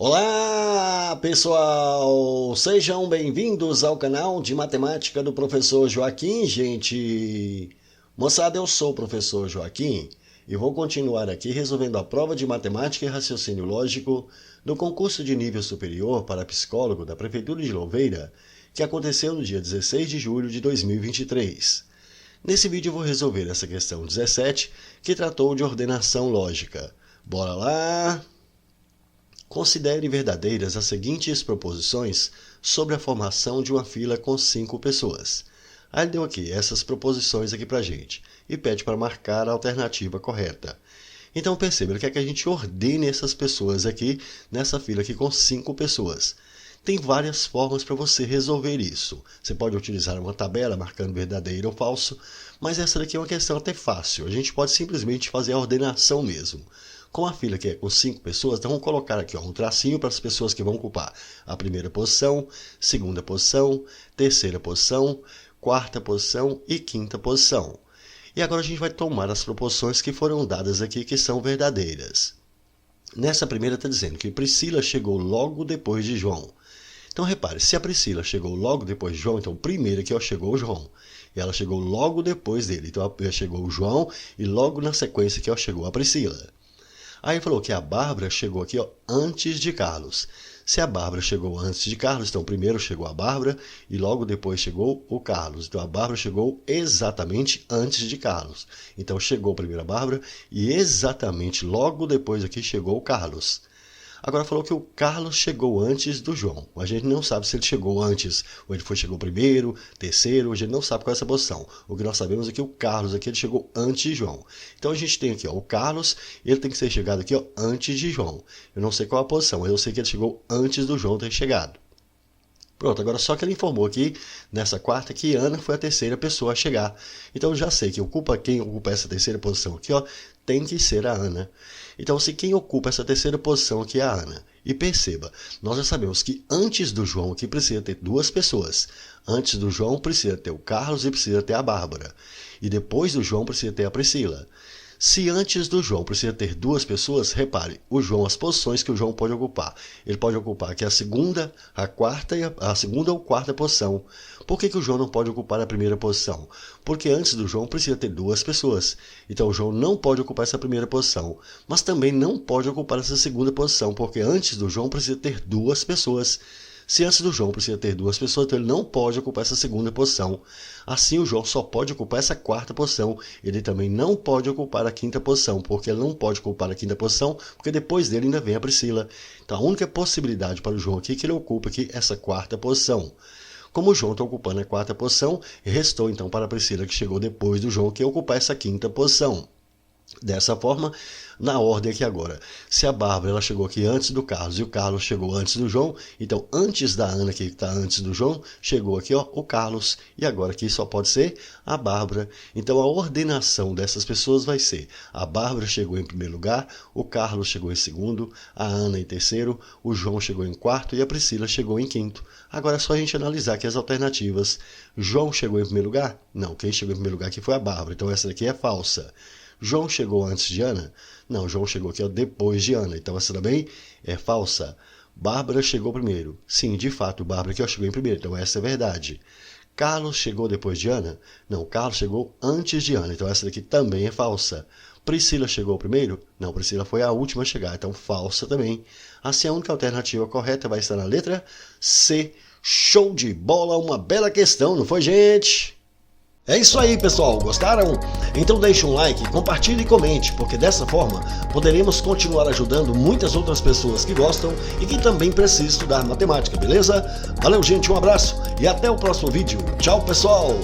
Olá, pessoal! Sejam bem-vindos ao canal de matemática do professor Joaquim, gente! Moçada, eu sou o professor Joaquim e vou continuar aqui resolvendo a prova de matemática e raciocínio lógico do concurso de nível superior para psicólogo da Prefeitura de Louveira, que aconteceu no dia 16 de julho de 2023. Nesse vídeo eu vou resolver essa questão 17, que tratou de ordenação lógica. Bora lá! Considere verdadeiras as seguintes proposições sobre a formação de uma fila com 5 pessoas. Aí ele deu aqui essas proposições aqui pra gente e pede para marcar a alternativa correta. Então perceba, ele quer que a gente ordene essas pessoas aqui nessa fila aqui com 5 pessoas. Tem várias formas para você resolver isso. Você pode utilizar uma tabela marcando verdadeiro ou falso, mas essa daqui é uma questão até fácil. A gente pode simplesmente fazer a ordenação mesmo. Com a fila que é com 5 pessoas, então vamos colocar aqui um tracinho para as pessoas que vão ocupar a primeira posição, segunda posição, terceira posição, quarta posição e quinta posição. E agora a gente vai tomar as proporções que foram dadas aqui, que são verdadeiras. Nessa primeira está dizendo que Priscila chegou logo depois de João. Então repare, se a Priscila chegou logo depois de João, então primeiro aqui chegou o João. E ela chegou logo depois dele. Então chegou o João e logo na sequência aqui chegou a Priscila. Aí falou que a Bárbara chegou aqui antes de Carlos. Se a Bárbara chegou antes de Carlos, então primeiro chegou a Bárbara e logo depois chegou o Carlos. Então a Bárbara chegou exatamente antes de Carlos. Então chegou primeiro a Bárbara e exatamente logo depois aqui chegou o Carlos. Agora falou que o Carlos chegou antes do João. A gente não sabe se ele chegou antes, ou ele chegou primeiro, terceiro, a gente não sabe qual é essa posição. O que nós sabemos é que o Carlos aqui ele chegou antes de João. Então a gente tem aqui o Carlos, ele tem que ser chegado aqui antes de João. Eu não sei qual é a posição, mas eu sei que ele chegou antes do João ter chegado. Pronto, agora só que ele informou aqui, nessa quarta, que Ana foi a terceira pessoa a chegar. Então eu já sei que quem ocupa essa terceira posição aqui, tem que ser a Ana. Então, se quem ocupa essa terceira posição aqui é a Ana. E perceba, nós já sabemos que antes do João aqui precisa ter 2 pessoas. Antes do João precisa ter o Carlos e precisa ter a Bárbara. E depois do João precisa ter a Priscila. Se antes do João precisa ter 2 pessoas, repare, o João, as posições que o João pode ocupar. Ele pode ocupar aqui a segunda, a quarta e a segunda ou quarta posição. Por que o João não pode ocupar a primeira posição? Porque antes do João precisa ter 2 pessoas. Então o João não pode ocupar essa primeira posição. Mas também não pode ocupar essa segunda posição, porque antes do João precisa ter 2 pessoas. Se antes do João precisa ter 2 pessoas, então ele não pode ocupar essa segunda posição. Assim, o João só pode ocupar essa quarta posição. Ele também não pode ocupar a quinta posição, porque ele não pode ocupar a quinta posição, porque depois dele ainda vem a Priscila. Então, a única possibilidade para o João aqui é que ele ocupe aqui essa quarta posição. Como o João está ocupando a quarta posição, restou então para a Priscila, que chegou depois do João, que ocupar essa quinta posição. Dessa forma, na ordem aqui agora, se a Bárbara ela chegou aqui antes do Carlos e o Carlos chegou antes do João, então antes da Ana que está antes do João, chegou aqui o Carlos e agora aqui só pode ser a Bárbara. Então a ordenação dessas pessoas vai ser: a Bárbara chegou em primeiro lugar, o Carlos chegou em segundo, a Ana em terceiro, o João chegou em quarto e a Priscila chegou em quinto. Agora é só a gente analisar aqui as alternativas. João chegou em primeiro lugar? Não, quem chegou em primeiro lugar aqui foi a Bárbara, então essa daqui é falsa. João chegou antes de Ana? Não, João chegou aqui depois de Ana, então essa também é falsa. Bárbara chegou primeiro. Sim, de fato, Bárbara aqui chegou em primeiro, então essa é verdade. Carlos chegou depois de Ana? Não, Carlos chegou antes de Ana, então essa daqui também é falsa. Priscila chegou primeiro? Não, Priscila foi a última a chegar, então falsa também. Assim, a única alternativa correta vai estar na letra C. Show de bola, uma bela questão, não foi, gente? É isso aí, pessoal. Gostaram? Então deixe um like, compartilhe e comente, porque dessa forma poderemos continuar ajudando muitas outras pessoas que gostam e que também precisam estudar matemática, beleza? Valeu, gente, um abraço e até o próximo vídeo. Tchau, pessoal!